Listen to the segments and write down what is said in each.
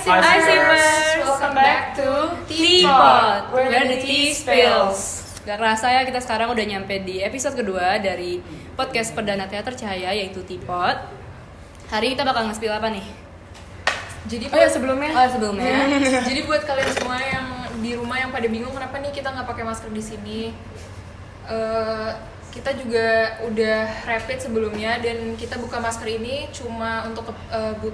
Hi Simmers, welcome back to Teapot, where the tea spills. Gak kerasa ya kita sekarang udah nyampe di episode kedua dari podcast perdana teater Cahaya yaitu Teapot. Hari ini kita bakal nge-spill apa nih? Jadi sebelumnya. Jadi buat kalian semua yang di rumah yang pada bingung kenapa nih kita nggak pakai masker di sini, kita juga udah rapid sebelumnya dan kita buka masker ini cuma untuk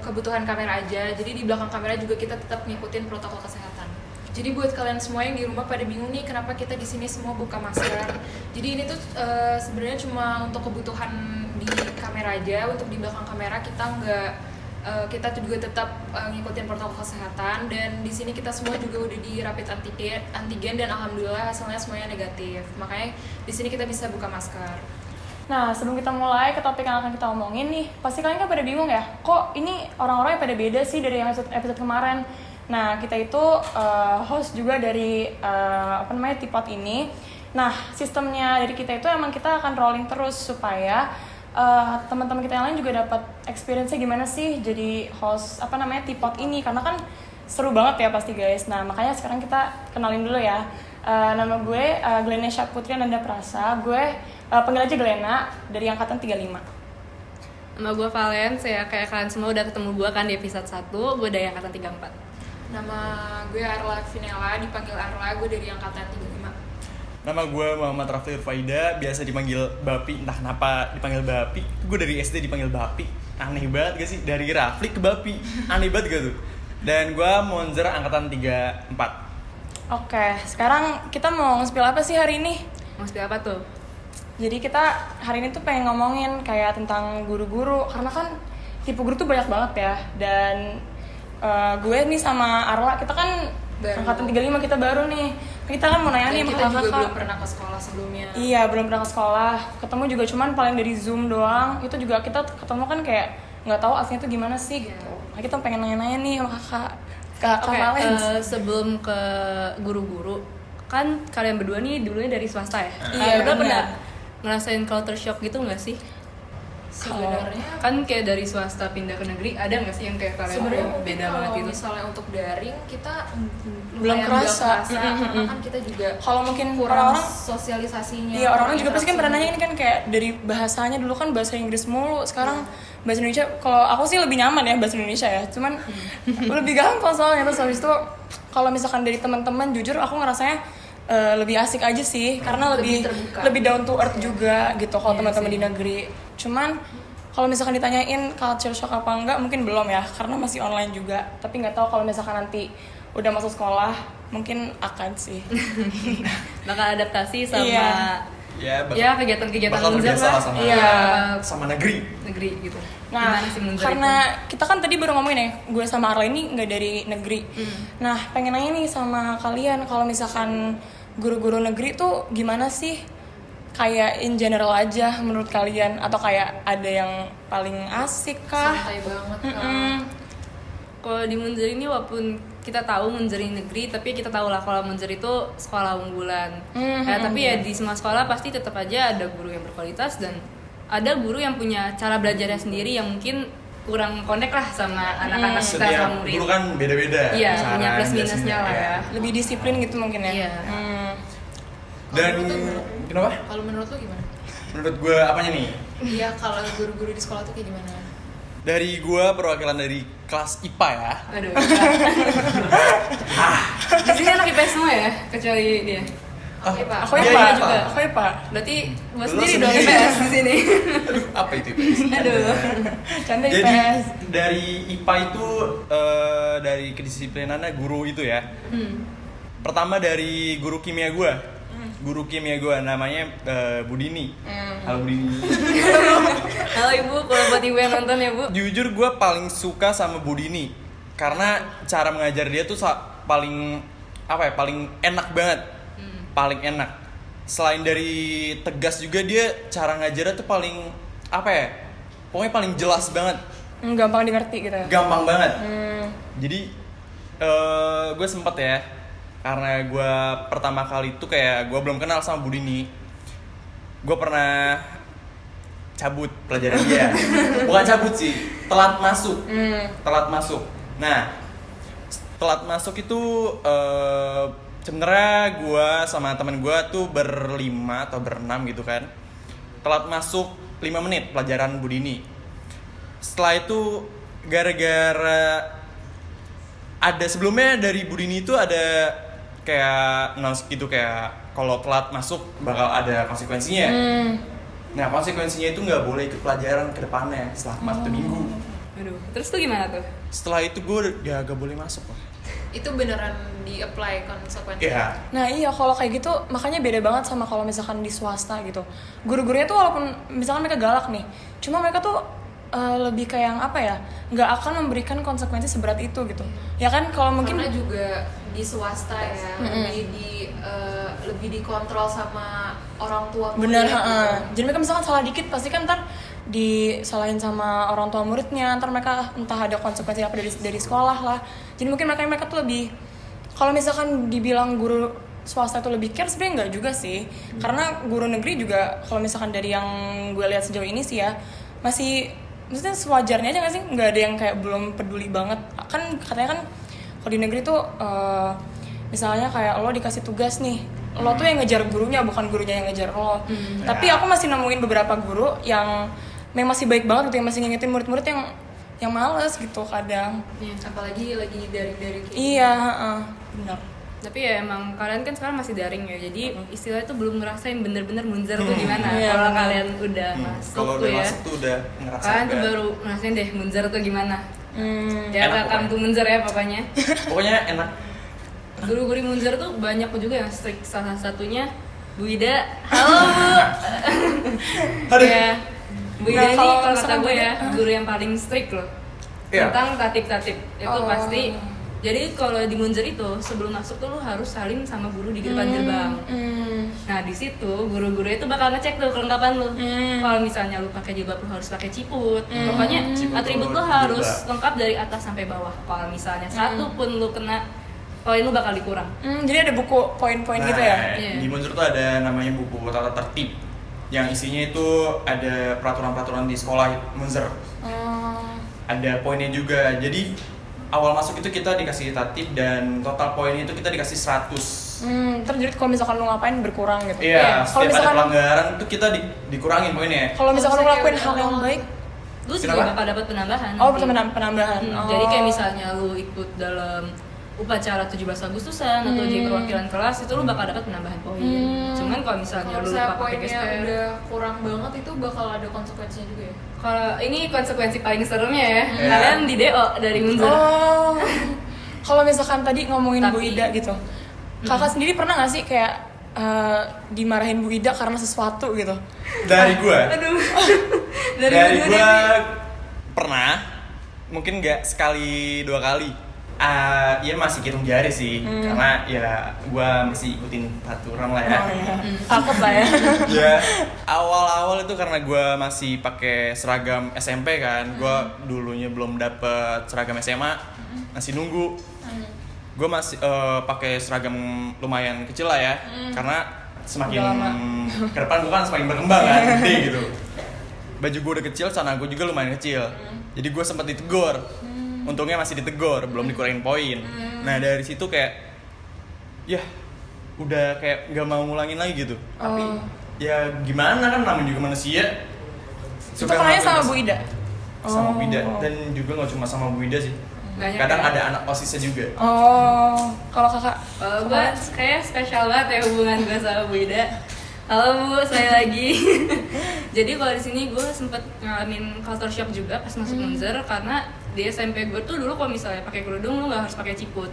kebutuhan kamera aja. Jadi di belakang kamera juga kita tetap ngikutin protokol kesehatan. Jadi buat kalian semua yang di rumah pada bingung nih kenapa kita di sini semua buka masker. Jadi ini tuh sebenarnya cuma untuk kebutuhan di kamera aja. Untuk di belakang kamera kita nggak, kita tuh juga tetap ngikutin protokol kesehatan, dan di sini kita semua juga udah di rapid antigen dan alhamdulillah hasilnya semuanya negatif. Makanya di sini kita bisa buka masker. Nah, sebelum kita mulai ke topik yang akan kita omongin nih, pasti kalian kan pada bingung ya, kok ini orang-orangnya pada beda sih dari yang episode kemarin. Nah, kita itu host juga dari Teapot ini. Nah, sistemnya dari kita itu emang kita akan rolling terus supaya teman-teman kita yang lain juga dapat experience-nya gimana sih jadi host Teapot ini, karena kan seru banget ya pasti guys. Nah, makanya sekarang kita kenalin dulu ya. Nama gue Glenesha Putri Ananda Prasa. Gue panggil aja Glena, dari angkatan 35. Nama gue Valen, saya kayak kalian semua udah ketemu gue kan di episode 1. Gue dari angkatan 34. Nama gue Arla Vinella, dipanggil Arla, gue dari angkatan 35. Nama gue Muhammad Rafli Faida, biasa dipanggil Bapi, entah kenapa dipanggil Bapi. Gue dari SD dipanggil Bapi, aneh banget gak sih? Dari Rafli ke Bapi, aneh banget gak tuh? Dan gue Monzer angkatan 34. Oke, sekarang kita mau nge-spill apa sih hari ini? Mau spill apa tuh? Jadi kita hari ini tuh pengen ngomongin kayak tentang guru-guru, karena kan tipe guru tuh banyak banget ya. Dan gue nih sama Arla, kita kan angkatan 35, kita baru nih. Kita kan mau nanya nih sama kita juga kakak. belum pernah ke sekolah sebelumnya. Iya, belum pernah ke sekolah. Ketemu juga cuman paling dari Zoom doang. Itu juga kita ketemu kan kayak nggak tahu aslinya tuh gimana sih gitu. Nah, kita pengen nanya-nanya nih sama kakak Valen. Sebelum ke guru-guru, kan kalian berdua nih dulunya dari swasta ya? Iya, Udah benar. pernah ngerasain culture shock gitu nggak sih? Sebenarnya Kan kayak dari swasta pindah ke negeri, ada nggak sih yang kayak kalian sebenarnya oh, mungkin beda kalau banget gitu? misalnya untuk daring kita Belum lumayan kerasa. karena kan kita juga Kalau mungkin kurang orang-orang, sosialisasinya. iya orang-orang juga pasti kan interaksi. pernah nanya ini kan kayak dari bahasanya dulu kan bahasa Inggris mulu, sekarang bahasa Indonesia. Kalau aku sih lebih nyaman ya bahasa Indonesia ya, cuman lebih gampang soalnya. Terus habis itu kalau misalkan dari teman-teman, jujur aku ngerasanya lebih asik aja sih, karena Lebih lebih terbuka. down to earth juga gitu kalau Iya teman-teman sih. di negeri. Cuman kalau misalkan ditanyain culture shock apa enggak, mungkin belum ya, karena masih online juga. Tapi nggak tahu kalau misalkan nanti udah masuk sekolah, mungkin akan sih. Bakal adaptasi sama Ya, ya kegiatan-kegiatan bakal Munzer berbiasa lah. sama Iya, sama negeri. negeri gitu. Nah, Gimana sih Munzer karena itu? kita kan tadi baru ngomongin ya, gue sama Arla ini nggak dari negeri. Nah, pengen nanya nih sama kalian, kalau misalkan guru-guru negeri tuh gimana sih? Kayak in general aja menurut kalian, atau kayak ada yang paling asik kah? santai banget kan. Kalau di Munzer ini walaupun kita tahu Munzer ini negeri, tapi kita tahu lah kalau Munzer itu sekolah unggulan. Tapi ya di semua sekolah pasti tetap aja ada guru yang berkualitas dan ada guru yang punya cara belajarnya sendiri yang mungkin kurang connect lah sama anak-anak kita, Setiap sama murid. guru kan beda-beda. Iya, cara punya plus minusnya jelasinnya, lah ya. Lebih disiplin gitu mungkin ya? Iya. Dan kenapa? Kalau menurut lu gimana? Menurut gue apanya nih? Iya, kalau guru-guru di sekolah tuh kayak gimana? Dari gue perwakilan dari kelas IPA ya. Aduh. Di sini anak IPS semua ya, kecuali dia. Oke, Pak. Aku Iya, IPA iya, juga. Pak. Aku IPA. Berarti gue Lu sendiri dong sendiri. IPS di sini. Aduh, apa itu? Aduh. Canda Jadi IPS. dari IPA itu dari kedisiplinannya guru itu ya. Pertama dari guru kimia gue. Guru kimia gue namanya Budini. Halo Budini. Halo Ibu, kalau buat Ibu yang nonton ya Bu. Jujur gue paling suka sama Budini karena cara mengajar dia tuh paling paling enak banget. Paling enak. Selain dari tegas juga dia cara ngajarnya tuh paling pokoknya paling jelas banget. Gampang dimengerti gitu ya? Gampang banget. Jadi gue sempet ya, karena gue pertama kali itu kayak gue belum kenal sama Budini, gue pernah cabut pelajaran dia. Bukan cabut sih, telat masuk. Nah, telat masuk itu sebenarnya gue sama temen gue tuh berlima atau berenam gitu kan. Telat masuk 5 menit pelajaran Budini. Setelah itu gara-gara ada sebelumnya dari Budini itu ada kayak announce gitu, kayak kalau telat masuk bakal ada konsekuensinya. Nah konsekuensinya itu nggak boleh ikut pelajaran ke depannya setelah masuk minggu. Aduh, terus tuh gimana tuh? Setelah itu gue ya gak boleh masuk lah. Itu beneran di-apply konsekuensinya? Iya. Nah iya, kalau kayak gitu makanya beda banget sama kalau misalkan di swasta gitu. Guru-gurunya tuh walaupun misalkan mereka galak nih, cuma mereka tuh lebih kayak yang apa ya, nggak akan memberikan konsekuensi seberat itu gitu. Ya kan kalau mungkin Karena juga di swasta ya, lebih dikontrol sama orang tua murid. bener, gitu. jadi mereka misalkan salah dikit pasti kan ntar disalahin sama orang tua muridnya, ntar mereka entah ada konsekuensi apa dari sekolah lah. Jadi mungkin mereka tuh lebih, kalau misalkan dibilang guru swasta itu lebih care, sebenarnya enggak juga sih. Karena guru negeri juga kalau misalkan dari yang gue lihat sejauh ini sih ya, masih maksudnya sewajarnya aja nggak sih, nggak ada yang kayak belum peduli banget. Kan katanya kan kalau di negeri tuh misalnya kayak lo dikasih tugas nih, lo tuh yang ngejar gurunya, bukan gurunya yang ngejar lo. Tapi aku masih nemuin beberapa guru yang memang masih baik banget gitu, yang masih ngingetin murid-murid yang males gitu kadang. Apalagi lagi dari Iya, benar. Tapi ya emang kalian kan sekarang masih daring ya, jadi istilahnya tuh belum ngerasain bener-bener munzer tuh gimana. Iya, Kalau bener. kalian udah masuk Kalau tuh udah ya, masuk tuh udah ngerasain kalian tuh banget. baru ngerasain deh munzer tuh gimana. Ya Enak rekam tuh munzer ya pokoknya. Pokoknya enak. Guru-guru munzer tuh banyak juga yang strict, salah satunya Bu Ida. Halo Bu. Aduh. Ya, Bu Ida Nah, ini kalau kalau kata misalkan gue Bu Ida, ya guru yang paling strict loh. Iya. Tentang tatip-tatip itu Oh. pasti. Jadi kalau di munzer itu sebelum masuk tuh lu harus salim sama guru di depan gerbang. Nah di situ guru-guru itu bakal ngecek tuh kelengkapan lu. Kalau misalnya lu pakai jilbab lu harus pakai ciput. Pokoknya Ciput atribut lu lu harus jilbab. lengkap dari atas sampai bawah. Kalau misalnya satu pun lu kena, poin lu bakal dikurang. Jadi ada buku poin-poin gitu ya. Iya. Di Munzur tuh ada namanya buku tata tertib yang isinya itu ada peraturan-peraturan di sekolah Munzur. Ada poinnya juga. Jadi awal masuk itu kita dikasih tatib dan total poinnya itu kita dikasih 100. Terus jadi kalau misalkan lu ngapain berkurang gitu. Iya, Kalau setiap ada misalkan pelanggaran itu kita dikurangin poinnya. kalau misalkan lu Kalau ngelakuin misalnya hal yang udah baik, Lu juga Kenapa? bakal dapat penambahan. oh nanti. penambahan. Jadi kayak misalnya lu ikut dalam upacara 17 Agustusan atau jadi perwakilan kelas, itu lu bakal dapat penambahan poin. Cuman kalau misalnya Kalau lu misalnya lupa pakai poinnya gesper, udah kurang banget itu bakal ada konsekuensinya juga ya. kalau ini konsekuensi paling seremnya ya, Iya. kalian di DO dari Munzur. Oh, kalau misalkan tadi ngomongin Bu Tapi- Ida gitu, kakak sendiri pernah nggak sih kayak dimarahin Bu Ida karena sesuatu gitu? Dari gua. Aduh. Dari dua-duanya gua nih. pernah, mungkin nggak sekali 2 kali. Ya masih hitung jari sih, karena ya gua masih ikutin aturan lah ya. Oh ya, takut lah ya. Ya awal-awal itu karena gua masih pakai seragam SMP kan, gua dulunya belum dapet seragam SMA, masih nunggu. Gua masih pakai seragam lumayan kecil lah ya, karena semakin Udah lama. ke depan gua kan semakin berkembang kan, gede gitu. Baju gua udah kecil, celana gua juga lumayan kecil, jadi gua sempat ditegur. Untungnya masih ditegur, belum dikurangin poin. Nah dari situ kayak, ya udah kayak nggak mau ngulangin lagi gitu. Tapi ya gimana kan, namanya juga manusia. Itu kenanya sama Bu Ida? Sama Bu Ida, Oh. dan juga nggak cuma sama Bu Ida sih. Banyak Kadang ya? ada anak osisnya juga. Oh, kalau kakak? Kalau gue kayak spesial banget ya hubungan gue sama Bu Ida. Halo Bu, saya lagi. Jadi kalau di sini gue sempet ngalamin culture shock juga pas masuk Munzur, karena di SMP gue tuh dulu kalau misalnya pakai kerudung lu nggak harus pakai ciput.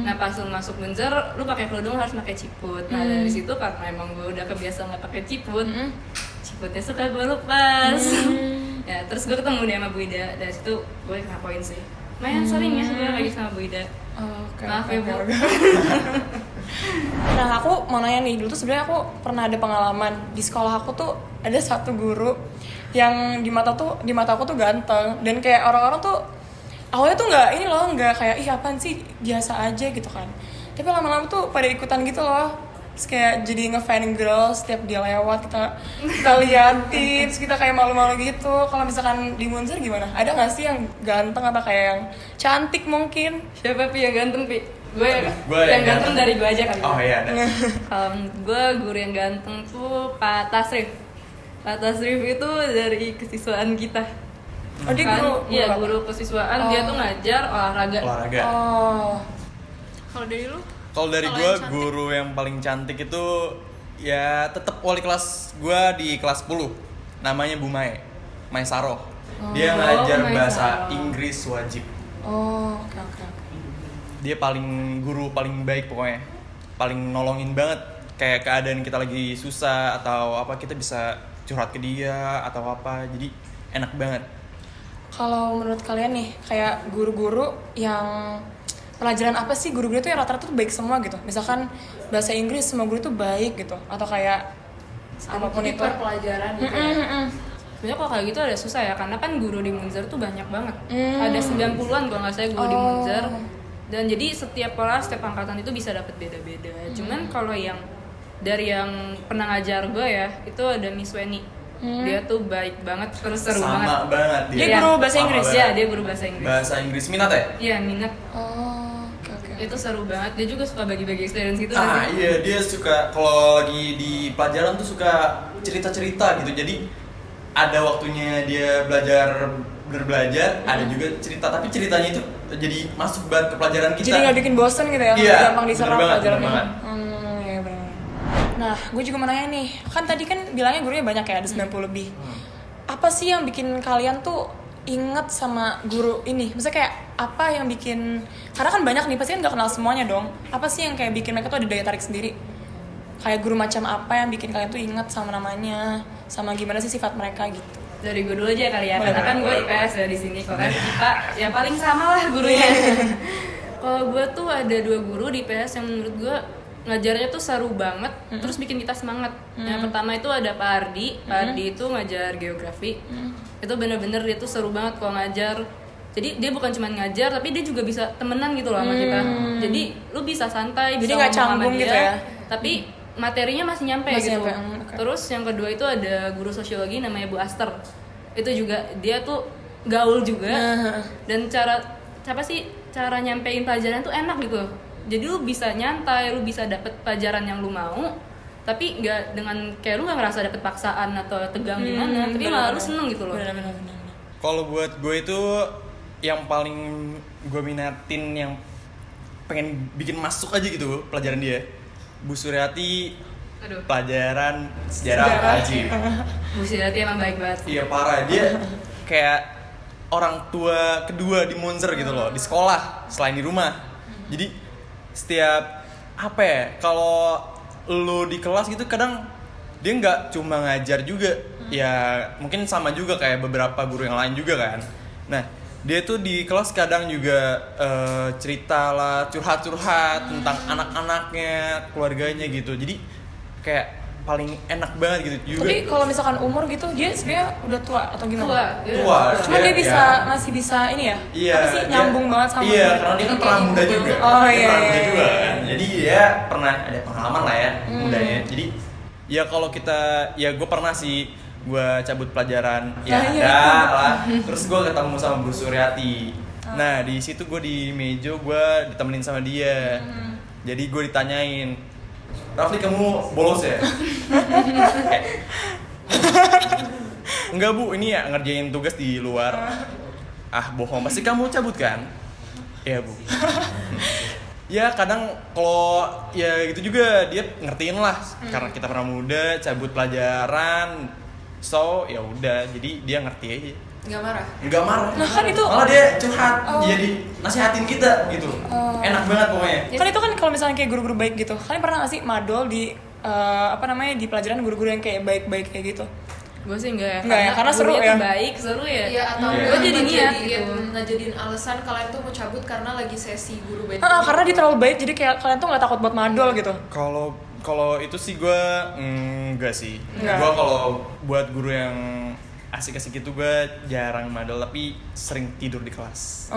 Nah pas lu masuk Munzur, lu pakai kerudung harus pakai ciput. Nah dari situ karena emang gue udah kebiasaan nggak pakai ciput, ciputnya suka gue lepas. Ya terus gue ketemu dia sama Bu Ida, dari situ gue kena poin sih. Lumayan sering ya gue lagi sama Bu Ida. Oke, Maaf oke, ya, Bu. oke. Nah aku mau nanya nih, dulu tuh sebenarnya aku pernah ada pengalaman di sekolah aku tuh ada satu guru yang di mata aku tuh ganteng, dan kayak orang-orang tuh awalnya tuh nggak ini loh, nggak kayak ih apaan sih, biasa aja gitu kan. Tapi lama-lama tuh pada ikutan gitu loh. Terus kayak jadi nge-fan girl setiap dia lewat kita liatin, terus kita kayak malu-malu gitu. Kalau misalkan di Munzir gimana? Ada nggak sih yang ganteng atau kayak yang cantik mungkin? Siapa Pi yang ganteng Pi? Gue Gua yang yang ganteng ganteng. dari gue aja kali. Oh iya ada. Kalau gue guru yang ganteng tuh Pak Tasrif. Pak Tasrif itu dari kesiswaan kita. Oh dia Kan, guru? iya apa? guru kesiswaan, dia tuh ngajar olahraga. Olahraga. Oh. Kalau dari lu? Kalau dari Kalau gue, yang cantik? guru yang paling cantik itu ya tetap wali kelas gue di kelas 10. Namanya Bu Mae Saroh. Dia ngajar Mae bahasa Saroh. Inggris wajib. Oh, oke. Dia guru paling baik pokoknya. Paling nolongin banget. Kayak keadaan kita lagi susah atau apa, kita bisa curhat ke dia atau apa. Jadi enak banget. Kalau menurut kalian nih, kayak guru-guru yang pelajaran apa sih guru-guru itu yang rata-rata tuh baik semua gitu? Misalkan bahasa Inggris semua guru tuh baik gitu, atau kayak apapun Jadi itu. per pelajaran gitu ya. Sebenarnya kalau kayak gitu ada susah ya, karena kan guru di Munzir tuh banyak banget. Hmm. Ada 90-an kalau nggak salah guru di Oh. Munzir. Dan jadi setiap kelas, setiap angkatan itu bisa dapat beda-beda. Cuman kalau yang dari yang pernah ngajar gue ya, itu ada Miss Weni. Dia tuh baik banget, terus seru banget. Sama banget Dia dia. guru bahasa Sama Inggris? banget. Ya, dia guru bahasa Inggris. Bahasa Inggris minat ya? Iya, minat. Oh, oke. Itu seru banget. Dia juga suka bagi-bagi experience gitu. Ah nggak sih? iya, dia suka kalau lagi di pelajaran tuh suka cerita-cerita gitu. Jadi ada waktunya dia belajar, ada juga cerita, tapi ceritanya itu jadi masuk banget ke pelajaran kita. Jadi nggak bikin bosen gitu ya? Iya, Gampang diserap bener banget, pelajarannya. bener banget. Iya benar. Nah, gue juga mau nanya nih, kan tadi kan bilangnya gurunya banyak ya, ada 90 lebih. Apa sih yang bikin kalian tuh inget sama guru ini? Maksudnya kayak apa yang bikin, karena kan banyak nih, pasti kan gak kenal semuanya dong. Apa sih yang kayak bikin mereka tuh ada daya tarik sendiri? Kayak guru macam apa yang bikin kalian tuh inget sama namanya, sama gimana sih sifat mereka gitu? Dari gue dulu aja kali ya, Boleh, karena kan gue boleh. IPS ya di sini. Kalau kan IPA ya paling sama lah gurunya. Kalau gue tuh ada 2 guru di IPS yang menurut gue ngajarnya tuh seru banget, terus bikin kita semangat. Yang pertama itu ada Pak Ardi. Pak Ardi itu ngajar geografi. Itu bener-bener dia tuh seru banget kalau ngajar. Jadi dia bukan cuma ngajar, tapi dia juga bisa temenan gitu loh sama kita. Jadi lu bisa santai, Jadi bisa nggak ngomong sama canggung dia, gitu ya? tapi materinya masih nyampe Masih gitu. nyampe, oke. Terus yang kedua itu ada guru sosiologi namanya Bu Aster. Itu juga dia tuh gaul juga, dan cara nyampein pelajaran tuh enak gitu. Jadi lu bisa nyantai, lu bisa dapet pelajaran yang lu mau, tapi nggak dengan kayak lu nggak ngerasa dapet paksaan atau tegang gimana, tapi malah lu seneng gitu loh. Bener. Kalau buat gue itu yang paling gue minatin, yang pengen bikin masuk aja gitu pelajaran dia, Bu Suryati. Aduh, Pelajaran sejarah wajib. Bu Suryati emang baik banget. Iya parah, dia kayak orang tua kedua di Munzir gitu loh, di sekolah selain di rumah. Jadi setiap apa ya, kalau lu di kelas gitu kadang dia nggak cuma ngajar juga, ya mungkin sama juga kayak beberapa guru yang lain juga kan. Nah dia tuh di kelas kadang juga cerita lah, curhat tentang anak-anaknya, keluarganya gitu. Jadi kayak paling enak banget gitu juga. Tapi kalau misalkan umur gitu, dia sebenarnya udah tua atau gimana? Tua. Cuma dia bisa masih bisa ini ya? Iya, apa sih nyambung banget sama iya, karena dia kan pernah muda juga. Oh, Dia iya, pernah muda iya, juga iya. kan. Jadi dia pernah ada pengalaman lah ya mudanya. Jadi ya kalau kita, ya gue pernah sih gue cabut pelajaran ya Ah, iya. ada lah. Terus gue ketemu sama Bu Suryati. Nah di situ gue di meja gue ditemenin sama dia. Jadi gue ditanyain, Rafli kamu bolos ya? Enggak Bu, ini ya ngerjain tugas di luar. Ah bohong, pasti kamu cabut kan? Iya Bu. Ya kadang kalau ya gitu juga dia ngertiin lah, karena kita pernah muda cabut pelajaran, so ya udah, jadi dia ngerti aja. Nggak marah? Nggak marah. Nah, kan itu- malah dia curhat, Oh. jadi nasihatin kita gitu. Enak banget pokoknya. Kan itu kan kalau misalnya kayak guru-guru baik gitu, kalian pernah nggak sih madol di di pelajaran guru-guru yang kayak baik-baik kayak gitu? Gue sih enggak ya. Enggak ya, karena seru gurunya ya. tuh baik, seru ya. Iya, atau Iya. Gue jadi niat gitu. ngejadiin alasan kalian tuh mau cabut karena lagi sesi guru baik. Karena dia terlalu baik, jadi kayak kalian tuh nggak takut buat madol gitu. Kalau itu sih gue enggak sih. Enggak. Gue kalau buat guru yang asik-asik gitu gue jarang madol tapi sering tidur di kelas.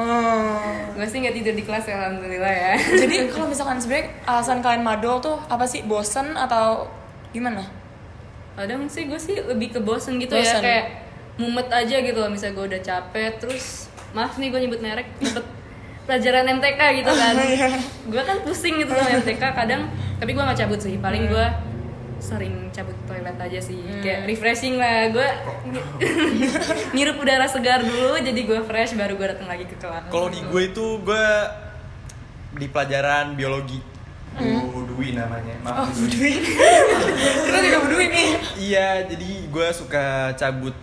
Gue sih nggak tidur di kelas ya, alhamdulillah ya. Jadi kalau misalkan sebenarnya alasan kalian madol tuh apa sih? Bosen atau gimana? Kadang sih gue sih lebih ke bosen gitu Bosen. ya, kayak mumet aja gitu loh. Misalnya gue udah capek, terus maaf nih gue nyebut merek, nyebut pelajaran MTK gitu kan. Gue kan pusing gitu sama MTK kadang, tapi gue nggak cabut sih. Paling gue sering cabut toilet aja sih, kayak refreshing lah. Gue ngirup udara segar dulu, jadi gue fresh baru gue datang lagi ke kelas. Kalau di gue itu gue di pelajaran biologi. Bu Dwi namanya. Maaf Bu Dwi. Kita juga berdua nih. Iya, jadi gue suka cabut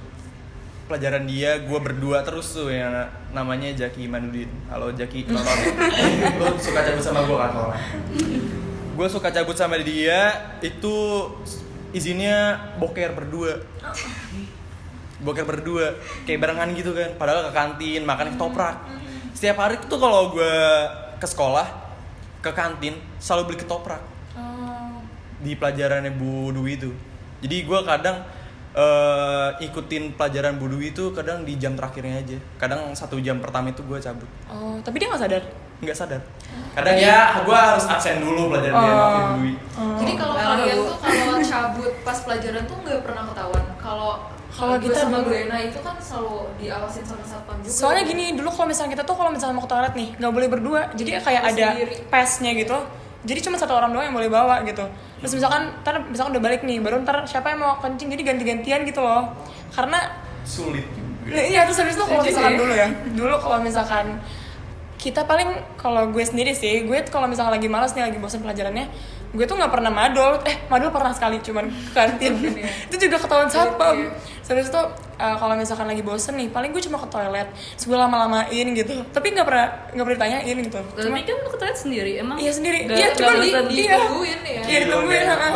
pelajaran dia, gue berdua terus tuh yang namanya Jaki Manudin. Halo Jaki, nonton. Lo suka cabut sama gue kan? Gue suka cabut sama dia, itu izinnya boker berdua. Boker berdua, kayak barengan gitu kan. Padahal ke kantin, makan ketoprak. Setiap hari tuh kalau gue ke sekolah, ke kantin, selalu beli ketoprak. Di pelajarannya Bu Dwi itu. Jadi gue kadang ikutin pelajaran Bu Dwi itu kadang di jam terakhirnya aja. Kadang 1 jam pertama itu gue cabut. Oh, tapi dia nggak sadar. Nggak sadar. Kadang ya gue harus absen dulu pelajaran dia maafin Bu Dwi. Jadi kalau kalian tuh kalau cabut pas pelajaran tuh nggak pernah ketahuan. Kalau kita gue sama dulu- Glena itu kan selalu diawasin sama satpam juga. Soalnya gini, dulu kalau misalnya kita tuh kalau misalnya mau ke toilet nih, nggak boleh berdua. Jadi kayak Harus ada sendiri. pass-nya gitu. Jadi cuma 1 orang doang yang boleh bawa gitu. Terus misalkan udah balik nih, baru ntar siapa yang mau kencing jadi ganti-gantian gitu loh. Karena Sulit juga. iya, terus habis itu kalau misalkan dulu ya. Dulu kalau misalkan kita paling, kalau gue sendiri sih, gue kalau misalkan lagi malas nih, lagi bosan pelajarannya, gue tuh nggak pernah madol. Madol pernah sekali, cuman ke kantin. Itu juga ketahuan satpam. Terus itu kalau misalkan lagi bosen nih, paling gue cuma ke toilet, terus gue lama-lamain gitu. Tapi nggak pernah ditanyain gitu. Cuma Tapi kan lu ke toilet sendiri, emang? iya sendiri. Nggak- Iya, nggak cuma bosan iya. Ditungguin ya. Iya, ditungguin. Banget.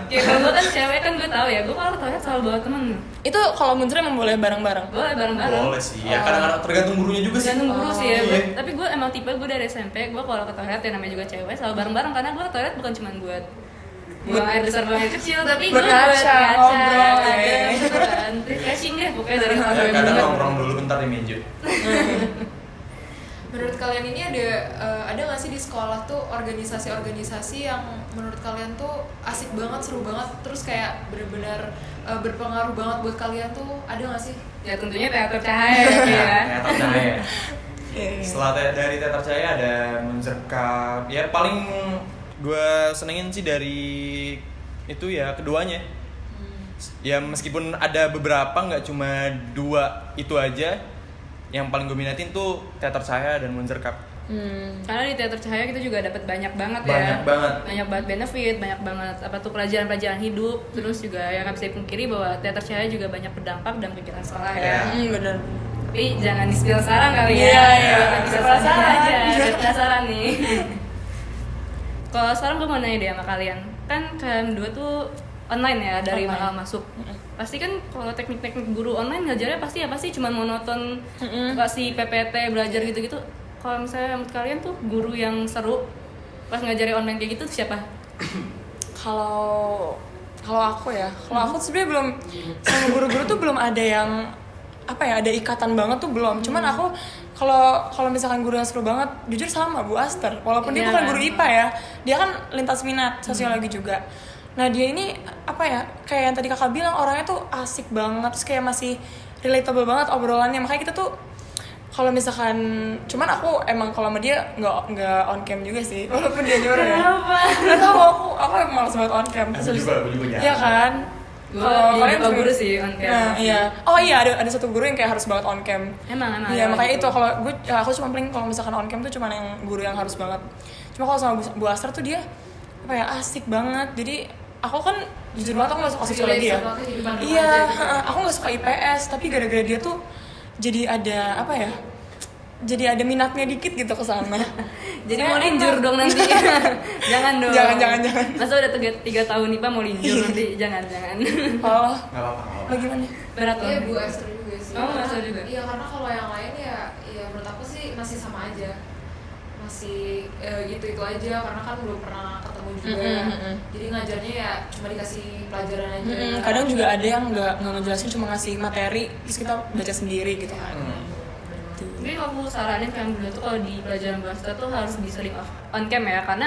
Kayak kalau gue kan cewek kan gue tahu ya, gue kalau ke toilet selalu bawa temen. Itu kalau mundur emang boleh bareng-bareng. Gue bareng-bareng. Boleh sih. Ya kadang-kadang tergantung gurunya juga sih. Tergantung guru sih ya. Iya. Tapi gue emang tipe gue dari SMP, gue kalau ke toilet ya namanya juga cewek selalu bareng-bareng, karena gue ke toilet bukan cuma buat buang air besar buang air kecil, tapi gue Buat buat ngaca, ngaca, ngobrol, ada ya. gitu kan, refreshing deh pokoknya dari hal Ya, yang kadang banget. nongkrong dulu bentar di meja. Menurut kalian ini ada nggak sih di sekolah tuh organisasi-organisasi yang menurut kalian tuh asik banget, seru banget, terus kayak benar-benar berpengaruh banget buat kalian tuh, ada nggak sih? Ya tentunya teater cahaya ya. Teater Cahaya. Setelah dari Teater Cahaya ada Munzerkap. Ya paling gue senengin sih dari itu ya keduanya. Ya meskipun ada beberapa, nggak cuma 2 itu aja. Yang paling gue minatin tuh Teater Cahaya dan Munzerkap. Karena di teater cahaya kita juga dapat banyak banget ya. Banyak banget. Banyak banget benefit, banyak banget apa tuh pelajaran-pelajaran hidup. Terus juga ya nggak bisa dipungkiri bahwa teater cahaya juga banyak berdampak dalam kegiatan sekolah ya. Ya. Bener. Tapi jangan di-spill sekarang kali ya. Iya, iya. Bisa Penasaran. aja, biar penasaran nih. Kalau sekarang gue mau nanya deh sama kalian. Kan kalian berdua tuh online ya dari Online. awal masuk. Pasti kan kalau teknik-teknik guru online ngajarnya pasti apa sih? Cuman monoton, kasih PPT, belajar gitu-gitu. Kalau misalnya menurut kalian tuh guru yang seru pas ngajarin online kayak gitu siapa? Kalau aku ya, kalau aku sebenarnya belum, sama guru-guru tuh belum ada yang apa ya, ada ikatan banget tuh belum. Cuman aku kalau misalkan guru yang seru banget, jujur sama Bu Aster. Walaupun dia Iya bukan kan? guru IPA ya, dia kan lintas minat sosiologi juga. Nah dia ini apa ya, kayak yang tadi kakak bilang, orangnya tuh asik banget, terus kayak masih relatable banget obrolannya. Makanya kita tuh kalau misalkan, cuman aku emang kalau sama dia nggak on cam juga sih, walaupun dia juara ya. Nggak tahu, aku emang malas banget on cam. Aku juga jarang. Iya kan. Gue Kalau kalian juga juga- guru sih on cam. Nah, iya. Oh iya, ada satu guru yang kayak harus banget on cam. Emang Iya, ada makanya gitu. itu kalau gue, aku cuma paling kalau misalkan on cam tuh cuma yang guru yang harus banget. Cuma kalau sama Bu Aster tuh dia apa ya, asik banget. Jadi aku kan jujur banget aku gak suka sosiologi ya. Relate sama kehidupan Iya, remaja gitu. aku gak suka IPS, tapi gara-gara dia tuh jadi ada apa ya? Jadi ada minatnya dikit gitu ke sana. Jadi mau linjur dong nanti. Jangan dong. Jangan. Masa udah 3 tahun nih Pak mau linjur nanti. Jangan. Oh, Nggak apa-apa. bagaimana? Berat loh. Iya, Bu Aster juga sih. Oh, Bu Aster juga? Iya, karena kalau yang lain ya menurut aku sih masih sama aja. masih gitu-itu aja karena kan belum pernah ketemu juga. Jadi ngajarnya ya cuma dikasih pelajaran aja. Kadang juga ada yang nggak ngejelasin, cuma ngasih materi terus kita baca sendiri gitu kan. Tapi aku saranin kalian berdua tuh kalau di pelajaran bahasa tuh harus bisa sering on cam ya, karena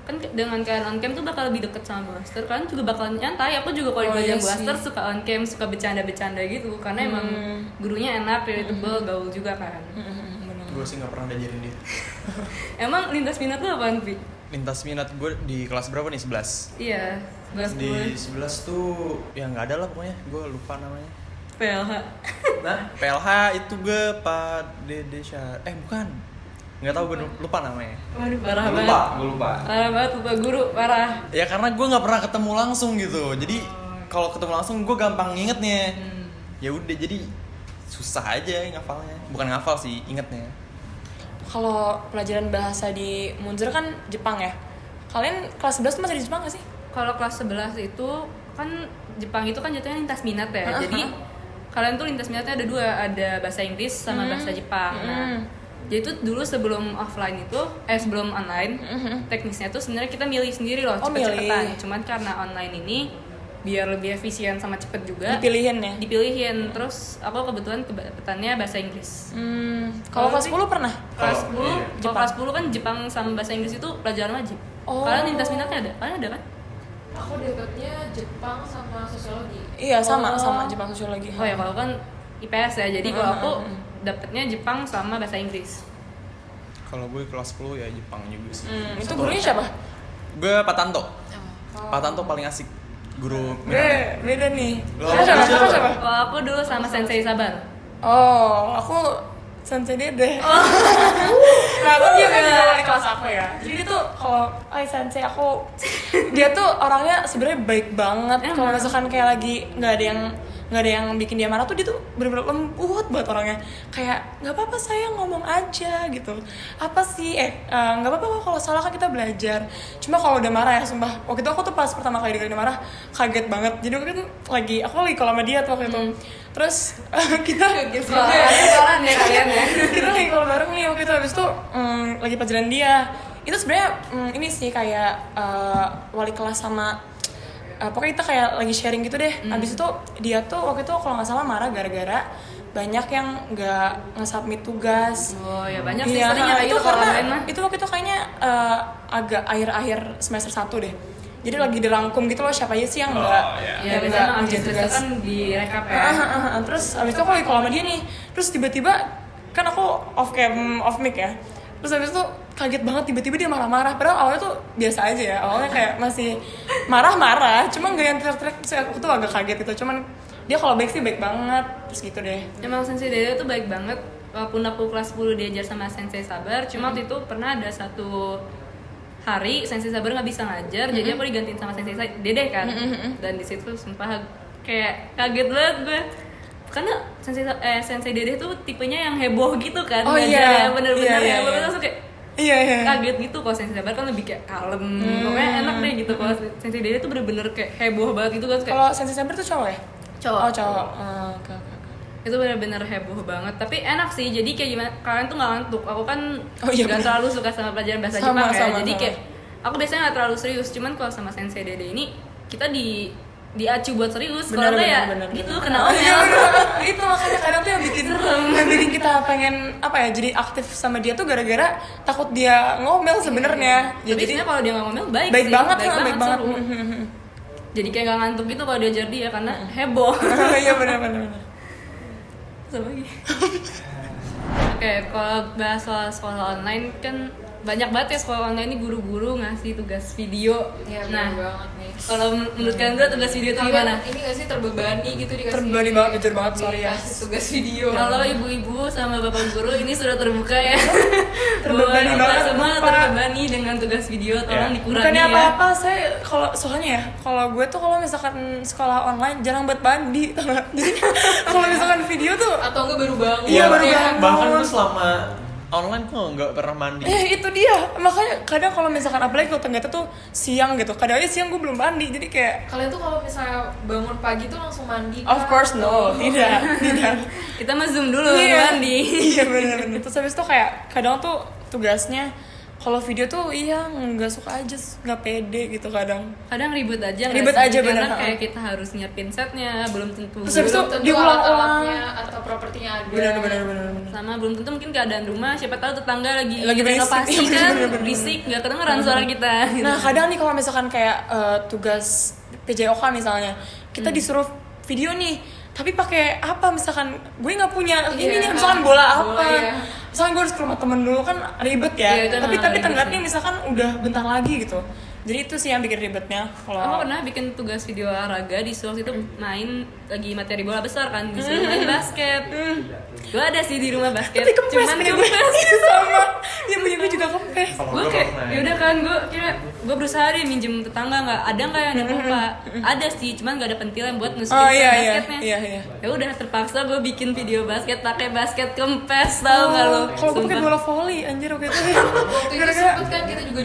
kan dengan kalian on cam tuh bakal lebih deket sama Blaster. Kalian juga bakal nyantai. Aku juga kalau di pelajaran Blaster suka on cam, suka bercanda-bercanda gitu karena emang gurunya enak, relatable, gaul juga kan. Gue sih nggak pernah ngajarin dia. Emang lintas minat tuh apaan, Pi? Lintas minat gue di kelas berapa nih? 11. Iya, 11 Di 11 tuh ya nggak ada lah pokoknya, gue lupa namanya. PLH. Nah, PLH itu gue Pak Dede Syah. Bukan. Nggak tahu, gue lupa namanya. Waduh, parah Gue banget. lupa, gue lupa. Parah banget, lupa guru, parah. Ya karena gue nggak pernah ketemu langsung gitu. Jadi kalau ketemu langsung gue gampang ngingetnya. Ya udah, jadi susah aja ngafalnya. Bukan ngafal sih, ingetnya. Kalau pelajaran bahasa di Munzer kan Jepang ya. Kalian kelas 11 tuh masih di Jepang gak sih? Kalau kelas 11 itu kan Jepang itu kan jatuhnya lintas minat ya. Jadi kalian tuh lintas minatnya ada dua, ada bahasa Inggris sama bahasa Jepang. Nah, jadi itu dulu sebelum offline itu, sebelum online, teknisnya tuh sebenarnya kita milih sendiri loh, cepet-cepetan. Cuman karena online ini biar lebih efisien sama cepet juga, dipilihin. Terus aku kebetulan kebetulannya bahasa Inggris. Kalau kelas 10 pernah? Kelas 10, kalau kelas 10 kan Jepang sama bahasa Inggris itu pelajaran wajib. Kalian lintas minatnya ada? Kalian ada kan? Aku dapetnya Jepang sama sosiologi. Iya, sama Jepang sosiologi. Oh ya, kalau kan IPS ya. Jadi kalau aku dapetnya Jepang sama bahasa Inggris. Kalau gue kelas 10 ya Jepang juga sih. Itu gurunya siapa? Gue Pak Tanto. Pak Tanto paling asik. Guru Beda nih. Loh, Siapa? Kalau aku dulu sama Sensei Sabar. Oh, aku Sensei Dede. Nah, aku dia kan di kelas aku ya. Jadi dia tuh kalau Sensei aku, dia tuh orangnya sebenarnya baik banget. Kalau misalkan kayak lagi nggak ada yang bikin dia marah tuh, dia tuh bener-bener lembut banget orangnya. Kayak nggak apa-apa saya ngomong aja gitu. Apa sih nggak apa-apa kok, kalau salah kan kita belajar. Cuma kalau udah marah ya sumpah. Waktu itu aku tuh pas pertama kali dia marah kaget banget. Jadi aku kan aku lagi kalau sama dia tuh waktu itu. Terus kita Soalan ya kalian ya. kita lagi kalau bareng nih waktu itu, habis itu lagi pelajaran dia. Itu sebenarnya ini sih kayak wali kelas sama pokoknya kita kayak lagi sharing gitu deh. Habis itu dia tuh waktu itu kalau nggak salah marah gara-gara banyak yang nggak nge-submit tugas. Oh ya, banyak sih Iya, seringnya kayak itu gitu kalau karena online mah. itu waktu itu kayaknya agak akhir-akhir semester 1 deh. Jadi lagi dirangkum gitu loh siapa aja sih yang nggak Ya, biasanya nggak emang ngerjain tugas tugas. kan di rekap ya. Terus abis itu aku lagi kalau sama dia nih, terus tiba-tiba kan aku off mic ya, terus abis itu kaget banget tiba-tiba dia marah-marah, padahal awalnya tuh biasa aja ya, awalnya kayak masih marah-marah, cuma nggak yang teriak-teriak. Terus aku tuh agak kaget gitu, cuman dia kalau baik sih baik banget, terus gitu deh. Emang Sensei Dede tuh baik banget. Walaupun aku kelas 10 diajar sama Sensei Sabar, cuma waktu itu pernah ada satu hari Sensei Sabar nggak bisa ngajar, jadi aku digantiin sama Sensei Dede kan. Dan di situ sumpah kayak kaget banget gue. Karena Sensei Dede tuh tipenya yang heboh gitu kan. Ngajarnya bener-bener iya. heboh, langsung kayak Iya. kaget gitu. Kalau Sensei Sabar kan lebih kayak kalem. Pokoknya enak deh gitu. Kalau Sensei Dede tuh bener-bener kayak heboh banget gitu kan, kayak Kalau Sensei Sabar tuh cowok ya? cowok. Oh cowok. Oke. Itu benar-benar heboh banget, tapi enak sih. Jadi kayak gimana, kalian tuh nggak ngantuk. Aku kan iya, nggak terlalu suka sama pelajaran bahasa Sama, Jepang ya. sama, Jadi sama. kayak aku biasanya nggak terlalu serius. Cuman kalau sama Sensei Dede ini kita diacu buat serius. Kalau nggak ya gitu kena omel. Itu makanya kadang tuh yang bikin kita pengen jadi aktif sama dia tuh gara-gara takut dia ngomel sebenarnya. Tapi sebenarnya kalau dia nggak ngomel baik baik sih. banget, seru. Jadi kayak nggak ngantuk gitu kalau diajar dia karena heboh. Iya benar. Sama lagi. Oke, kalau bahas soal sekolah online kan banyak banget ya sekolah online ini guru-guru ngasih tugas video. Ya, Nah, bener banget nih. kalau menurut kalian tuh tugas video itu gimana? Ini gak sih terbebani gitu dikasih? Terbebani banget, jujur banget, sorry ya. dikasih tugas video. Kalau ibu-ibu sama bapak guru ini sudah terbuka ya. Terbebani Bahwa banget, semua Pak. terbebani dengan tugas video, tolong dikurangi Bukannya ya. apa-apa, saya kalau gue tuh kalau misalkan sekolah online jarang buat mandi, tau gak? Jadi kalau misalkan video tuh Atau enggak baru bangun. Iya, baru ya. bangun. Bahkan gue selama online kok nggak pernah mandi. itu dia, makanya kadang kalau misalkan apalagi kalau ternyata tuh siang gitu, kadang aja siang gue belum mandi, jadi kayak Kalian tuh kalau misalnya bangun pagi tuh langsung mandi? of course no, tidak. Kita mah zoom dulu Iya. mandi. Iya benar-benar. Terus habis itu kayak kadang tuh tugasnya. Kalau video tuh iya nggak suka aja, nggak pede gitu kadang. Kadang ribet aja nggak Ribet sih? aja, Karena bener. kayak kita harus nyiapin setnya, belum tentu. Terus habis itu Belum tentu diulang-ulang. alat-alatnya atau propertinya ada. Benar. Sama belum tentu mungkin keadaan rumah, siapa tahu tetangga lagi berisik. renovasi Iya, kan, bener. berisik, nggak kedengeran suara kita. gitu. Nah kadang nih kalau misalkan kayak tugas PJOK misalnya, kita disuruh video nih, tapi pakai apa misalkan gue nggak punya ini nih, misalkan bola apa, iya. misalkan gue harus ke rumah temen dulu kan ribet ya. Iya, kan tapi ribet tenggatnya misalkan udah bentar lagi gitu, jadi itu sih yang bikin ribetnya. Aku Kalau pernah bikin tugas video olahraga, disuruh itu main lagi materi bola besar kan, disuruh main basket. Gue ada sih di rumah basket, tapi kempes cuman punya gue. Iya, sama ya, punya gue juga kempes. gue kayak yaudah kan, gue berusaha deh minjem tetangga, ada nggak yang ada pompa. Ada sih, cuman nggak ada pentilnya buat nusukin Oh iya basketnya. iya. Ya udah terpaksa gue bikin video basket pakai basket kempes, tau nggak lo? Kalau gue pakai Sumpah. bola volley anjir waktu itu. Waktu itu Gara-gara sempet kan kita juga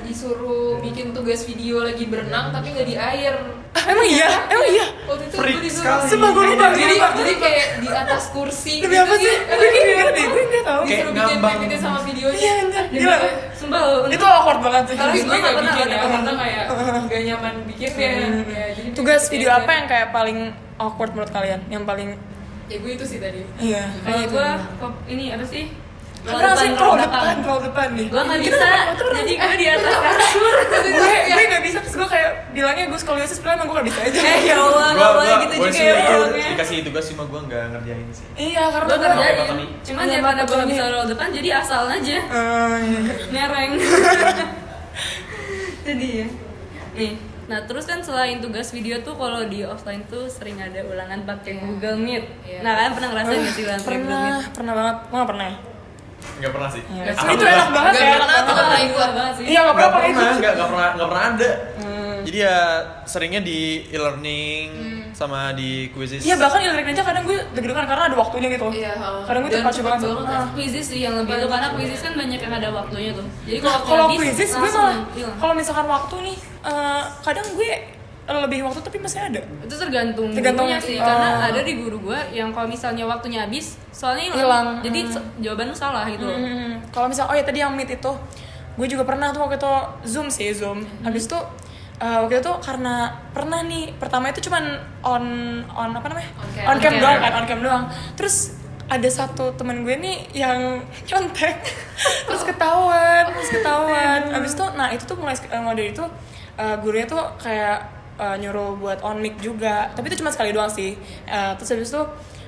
disuruh bikin tugas video lagi berenang tapi nggak di air. emang iya. Waktu itu Freak gue disuruh. sekali. Sumpah gue lupa. Jadi kayak di atas kursi. Demi apa sih? Gue nggak deh, gue nggak tahu. Kayak Disuruh bikin ngambang. PPT sama videonya. Iya anjir, gila. Sumpah lo, Itu awkward banget sih. Tapi gue Gue nggak nggak pernah bikin ya, ada karena kayak nggak nyaman bikinnya. Ya, jadi Tugas bikin video aja. apa yang kayak paling awkward menurut kalian? Yang paling Ya gue itu sih tadi. iya. kalau gue ini apa sih? Apa sih roll depan nih? Gue nggak bisa, jadi gue di atas kasur. gue nggak bisa, terus gue kayak bilangnya gue skoliosis, padahal emang gue nggak bisa aja. Ya Allah, nggak boleh gitu Gue juga sih ya itu orangnya. dikasih tugas cuma gue nggak ngerjain sih. Iya, karena Gue gue kerjain, cuman Iya, ya karena gue makanya. bisa roll depan jadi asal aja nereng. Jadi ya. Nih, nah terus kan selain tugas video tuh kalau di offline tuh sering ada ulangan pakai Google Meet. Iya. Nah kalian pernah ngerasain nggak sih ulangan pakai Google Meet? pernah banget, gue nggak pernah. Nggak pernah sih. Iya. Alhamdulillah. Itu enak banget Nggak ya. pernah tuh nggak pernah ikut. banget sih. Iya, nggak Nggak pernah pernah, itu. nggak pernah ada. Jadi ya seringnya di e-learning sama di quizzes. Iya, bahkan e-learning aja kadang gue deg-degan karena ada waktunya gitu. Iya. Kadang gue Dan terpacu cepet banget. banget. Quizzes sih yang lebih tuh, karena quizzes kan banyak yang ada waktunya tuh. Jadi kalau Kalau habis, quizzes gue langsung malah hilang. kalau misalkan waktu nih kadang gue lebih waktu tapi masih ada. Itu tergantung Tergantung, gurunya sih, oh. karena ada di guru gue yang kalau misalnya waktunya habis soalnya hilang, Hilang. jadi jawaban lu salah gitu. Kalau misal oh ya tadi yang meet itu gue juga pernah tuh waktu itu zoom. Habis itu waktu itu karena pernah nih pertama itu cuman on apa namanya On cam. on cam doang. Terus ada satu teman gue nih yang nyontek terus ketahuan. Habis itu nah itu tuh mulai dari itu gurunya tuh kayak nyuruh buat on mic juga, tapi itu cuma sekali doang sih. Terus habis itu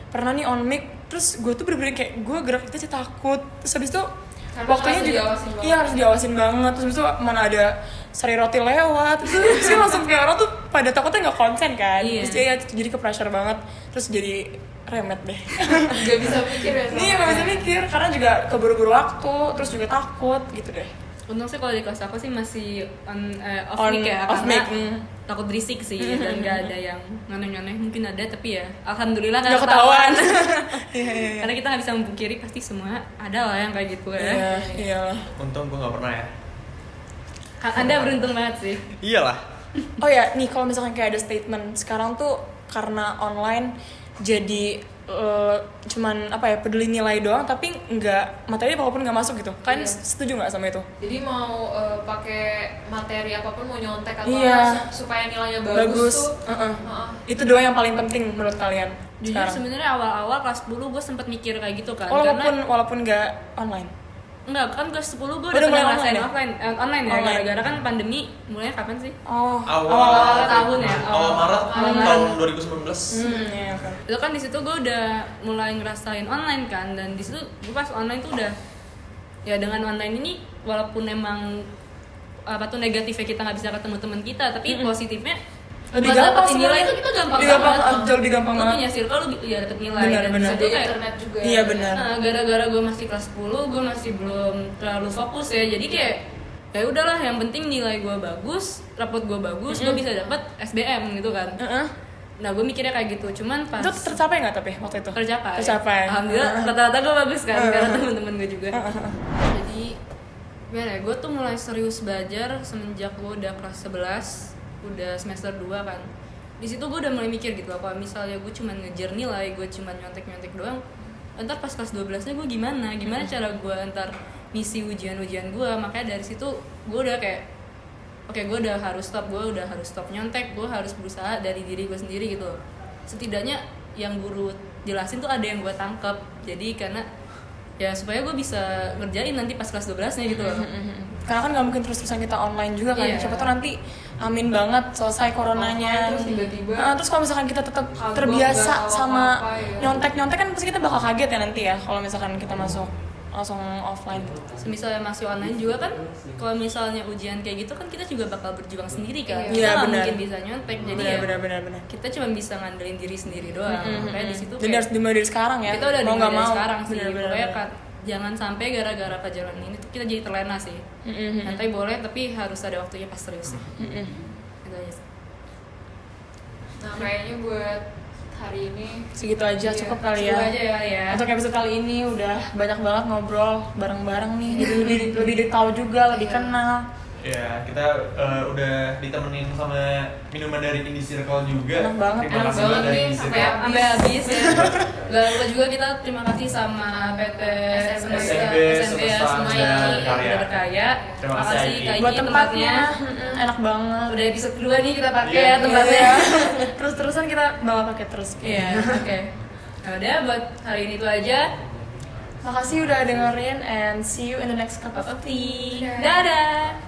pernah nih on mic, terus gue tuh bener-bener kayak gue gerak kita aja takut. Terus habis itu Karena waktunya harus juga diawasin banget. iya harus diawasin banget. Terus habis itu mana ada sari roti lewat, terus sih langsung kayak orang tuh pada takutnya nggak konsen kan. Iya. Terus jadi ke pressure banget, terus jadi remet deh. Gak bisa mikir ya. Iya nggak bisa mikir karena juga keburu-buru waktu, terus juga takut gitu deh. Untung sih kalau di kelas aku sih masih off On- mic ya, off karena mic, takut berisik sih dan nggak ada yang nyoneh-nyoneh. Mungkin ada tapi ya alhamdulillah Nggak nggak ketahuan. ketahuan. Iya. Karena kita nggak bisa memungkiri pasti semua ada lah yang kayak gitu ya. Iya. Untung gue nggak pernah ya. Anda beruntung banget sih. Iyalah. Oh ya, nih kalau misalkan kayak ada statement sekarang tuh karena online jadi cuman apa ya peduli nilai doang tapi nggak materi apapun nggak masuk gitu. Kalian Iya. setuju nggak sama itu? Jadi mau pakai materi apapun, mau nyontek atau Iya. supaya nilainya bagus, tuh. Itu doang yang paling penting menurut kalian Jujur sekarang. sebenarnya awal-awal kelas 10 gue sempet mikir kayak gitu kan. Walaupun nggak online. Enggak, kan kelas 10 gue Udah udah mulai pernah ngerasain online ya? online ya, Online. gara-gara kan pandemi mulainya kapan sih? Oh. Awal tahun ya. Awal Maret Maret. tahun 2019. Iya kan. Itu kan di situ gue udah mulai ngerasain online kan, dan di situ gue pas online tuh udah ya dengan online ini walaupun emang apa tuh negatifnya kita nggak bisa ketemu teman kita, tapi positifnya Lebih buat gampang dapetin nilai sebenarnya. itu kita gampang Lebih gampang, banget. jauh lebih gampang Lu banget. punya circle lu ya dapet nilai. Benar, dan benar. di situ Ada kayak internet juga. Iya benar. nah, gara-gara gue masih kelas 10 gue masih belum terlalu fokus ya, jadi kayak ya udahlah yang penting nilai gue bagus, rapot gue bagus, gue bisa dapat SBM gitu kan. Nah gue mikirnya kayak gitu, cuman pas Itu tercapai nggak tapi waktu itu? tercapai. Alhamdulillah rata-rata gue bagus kan karena teman-teman gue juga. Jadi gimana ya, gue tuh mulai serius belajar semenjak gue udah kelas 11, udah semester 2 kan. Di situ gue udah mulai mikir gitu, apa misalnya gue cuma ngejar nilai, gue cuma nyontek-nyontek doang, ntar pas kelas 12 nya gue gimana cara gue ntar misi ujian-ujian gue. Makanya dari situ gue udah kayak oke, gue udah harus stop nyontek, gue harus berusaha dari diri gue sendiri gitu. Setidaknya yang guru jelasin tuh ada yang gue tangkep, jadi karena ya supaya gue bisa ngerjain nanti pas kelas 12-nya gitu loh. Karena kan nggak mungkin terus-terusan kita online juga kan. Iya. Siapa tuh nanti amin banget selesai coronanya. Terus tiba-tiba Terus kalau misalkan kita tetap kagok, terbiasa nggak tahu sama apa-apa ya. nyontek-nyontek kan pasti kita bakal kaget ya nanti ya kalau misalkan kita masuk langsung offline. Misalnya masih online juga kan, kalau misalnya ujian kayak gitu kan kita juga bakal berjuang sendiri kan. Iya, Kita nggak benar. mungkin bisa nyontek, jadi ya Benar. kita cuma bisa ngandelin diri sendiri doang. Makanya di situ Jadi kayak harus dimulai dari sekarang ya. kita udah mau dimulai nggak dari mau. sekarang sih. Benar. Pokoknya kan jangan sampai gara-gara pelajaran ini tuh kita jadi terlena sih. Santai boleh, tapi harus ada waktunya pas serius sih. Gitu aja sih. Nah kayaknya buat hari ini Segitu aja Iya, cukup kali ya. Coba aja ya. Untuk episode kali ini udah banyak banget ngobrol bareng-bareng nih. Jadi lebih tahu juga, lebih kenal. Ya, kita udah ditemenin sama minuman dari Indie Circle juga. Enak banget, Terima enak kasih banget dari nih, Indie sampai Circle. Sampai habis ya. Gak lupa juga kita terima kasih sama PT SMB ya Semesta semua dan yang Karya. udah berkarya. Terima kasih, Aiki. Kak Aiki, Buat tempatnya enak banget. Udah episode kedua nih kita pakai Iya. ya tempatnya. Terus-terusan kita bawa pakai terus. Iya, oke. Nah, udah buat hari ini itu aja. Makasih udah dengerin and see you in the next cup of Of tea. Dadah.